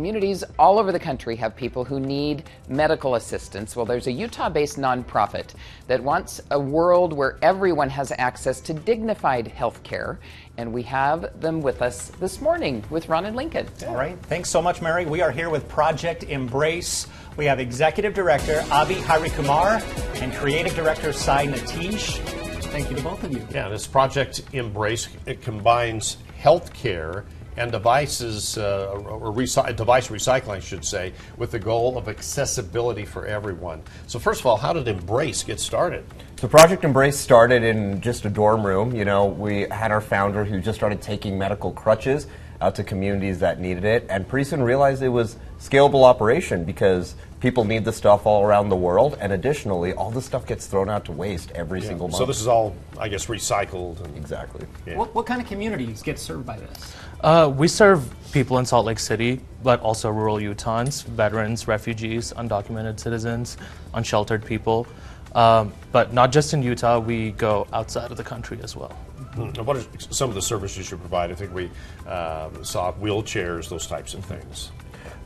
Communities all over the country have people who need medical assistance. Well, there's a Utah-based nonprofit that wants a world where everyone has access to dignified health care, and we have them with us this morning with Ron and Lincoln. All right. Thanks so much, Mary. We are here with Project Embrace. We have Executive Director Avi Harikumar and Creative Director Sai Natish. Thank you to both of you. Yeah, this Project Embrace, it combines healthcare and devices, device recycling, I should say, with the goal of accessibility for everyone. So first of all, how did Embrace get started? So Project Embrace started in just a dorm room. You know, we had our founder who just started taking medical crutches out to communities that needed it, and pretty soon realized it was scalable operation because people need the stuff all around the world, and additionally, all the stuff gets thrown out to waste every single month. So this is all, I guess, recycled. Exactly. Yeah. What kind of communities get served by this? We serve people in Salt Lake City, but also rural Utahns, veterans, refugees, undocumented citizens, unsheltered people. But not just in Utah, we go outside of the country as well. What are some of the services you provide? I think we saw wheelchairs, those types of things.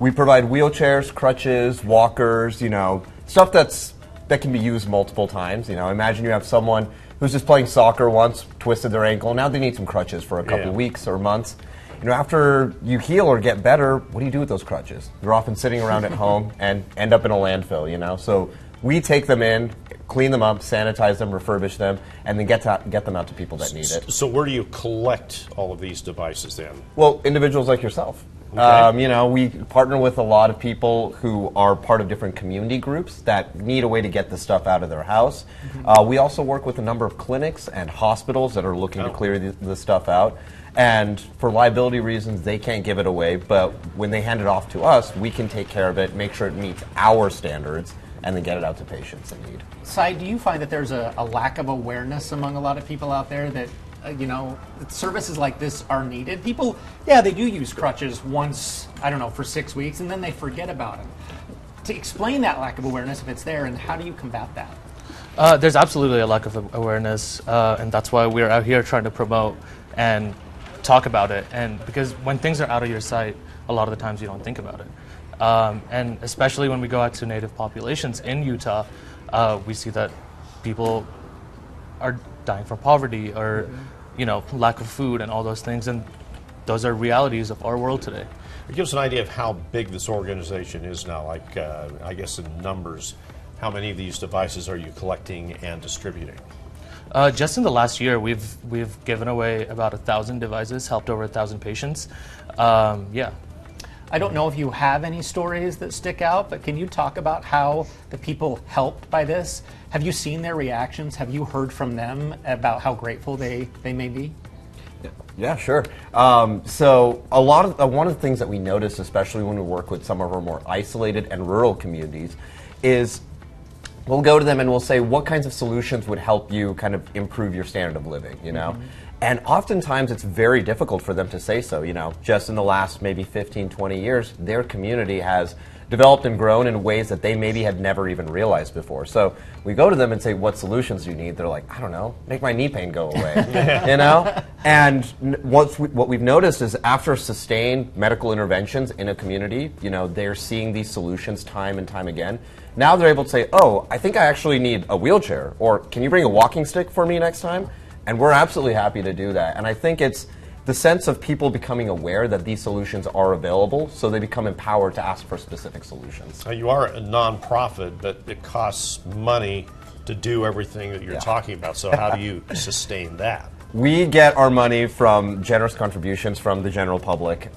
We provide wheelchairs, crutches, walkers, you know, stuff that can be used multiple times. You know, imagine you have someone who's just playing soccer once, twisted their ankle, now they need some crutches for a couple weeks or months. You know, after you heal or get better, what do you do with those crutches? They're often sitting around at home and end up in a landfill, you know. So we take them in, clean them up, sanitize them, refurbish them, and then get them out to people that need it. So where do you collect all of these devices then? Well, individuals like yourself. Okay. You know, we partner with a lot of people who are part of different community groups that need a way to get the stuff out of their house. We also work with a number of clinics and hospitals that are looking to clear the stuff out. And for liability reasons, they can't give it away, but when they hand it off to us, we can take care of it, make sure it meets our standards, and then get it out to patients in need. Sai, do you find that there's a lack of awareness among a lot of people out there that, you know, services like this are needed? People, yeah, they do use crutches once, I don't know, for 6 weeks, and then they forget about them. To explain that lack of awareness, if it's there, and how do you combat that? There's absolutely a lack of awareness, and that's why we're out here trying to promote and talk about it. And because when things are out of your sight, a lot of the times you don't think about it. And especially when we go out to native populations in Utah, we see that people are dying from poverty or, you know, lack of food and all those things. And those are realities of our world today. Give us an idea of how big this organization is now, like, I guess in numbers. How many of these devices are you collecting and distributing? Just in the last year, we've given away about 1,000 devices, helped over 1,000 patients. Yeah. I don't know if you have any stories that stick out, but can you talk about how the people helped by this? Have you seen their reactions? Have you heard from them about how grateful they may be? Yeah, sure. So one of the things that we notice, especially when we work with some of our more isolated and rural communities, is we'll go to them and we'll say, what kinds of solutions would help you kind of improve your standard of living, you know? And oftentimes it's very difficult for them to say so, you know. Just in the last maybe 15, 20 years, their community has developed and grown in ways that they maybe had never even realized before. So we go to them and say, what solutions do you need? They're like, I don't know, make my knee pain go away, you know? And what we've noticed is after sustained medical interventions in a community, you know, they're seeing these solutions time and time again. Now they're able to say, oh, I think I actually need a wheelchair, or can you bring a walking stick for me next time? And we're absolutely happy to do that. And I think it's the sense of people becoming aware that these solutions are available, so they become empowered to ask for specific solutions. Now, you are a nonprofit, but it costs money to do everything that you're talking about. So how do you sustain that? We get our money from generous contributions from the general public.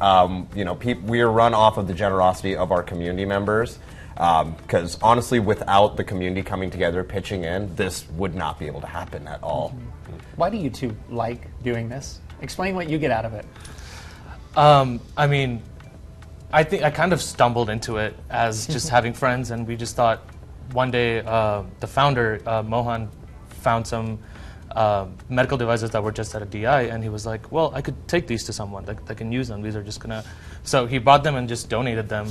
You know, we are run off of the generosity of our community members. Because honestly, without the community coming together, pitching in, this would not be able to happen at all. Why do you two like doing this? Explain what you get out of it. I mean, I think I kind of stumbled into it as just having friends, and we just thought one day the founder, Mohan, found some medical devices that were just at a DI, and he was like, well, I could take these to someone that can use them. These are just gonna... So he bought them and just donated them.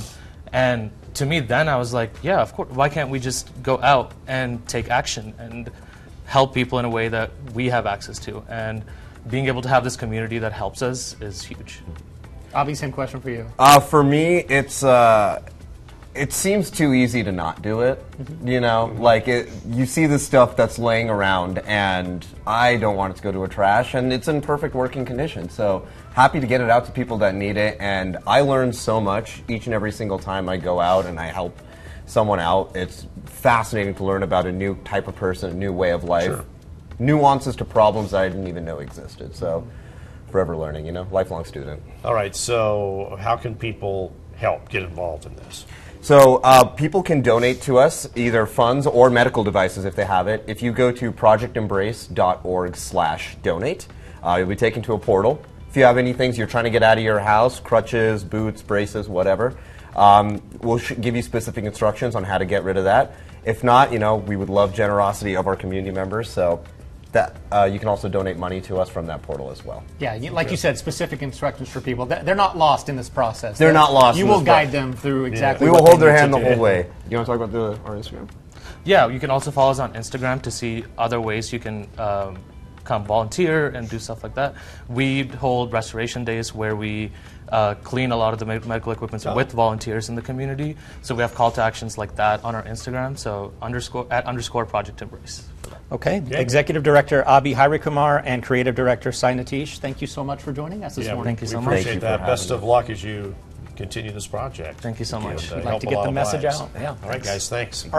And to me then I was like, yeah, of course, why can't we just go out and take action and help people in a way that we have access to? And being able to have this community that helps us is huge. Avi, same question for you. For me, it seems too easy to not do it. You know, like you see the stuff that's laying around, and I don't want it to go to a trash, and it's in perfect working condition. So happy to get it out to people that need it, and I learn so much each and every single time I go out and I help someone out. It's fascinating to learn about a new type of person, a new way of life, nuances to problems that I didn't even know existed. So forever learning, you know, lifelong student. All right, so how can people help get involved in this? So people can donate to us, either funds or medical devices if they have it. If you go to projectembrace.org/donate, you'll be taken to a portal. If you have any things you're trying to get out of your house, crutches, boots, braces, whatever, we'll give you specific instructions on how to get rid of that. If not, you know, we would love generosity of our community members, so that you can also donate money to us from that portal as well. Yeah, like you said, specific instructions for people. They're not lost in this process. They're not lost. You will guide them through exactly. We what will hold they their need hand to the do. whole way. You want to talk about our Instagram? Yeah, you can also follow us on Instagram to see other ways you can come volunteer and do stuff like that. We hold restoration days where we clean a lot of the medical equipment with volunteers in the community. So we have call to actions like that on our Instagram. So _@ Project Embrace. Okay. Executive Director Abhi Harikumar and Creative Director Sai Natish, thank you so much for joining us this morning. Thank you so We much. appreciate that. Best of luck as you continue this project. Thank you so much. And, We'd like to get the message out. Yeah. All right, guys, thanks. All right.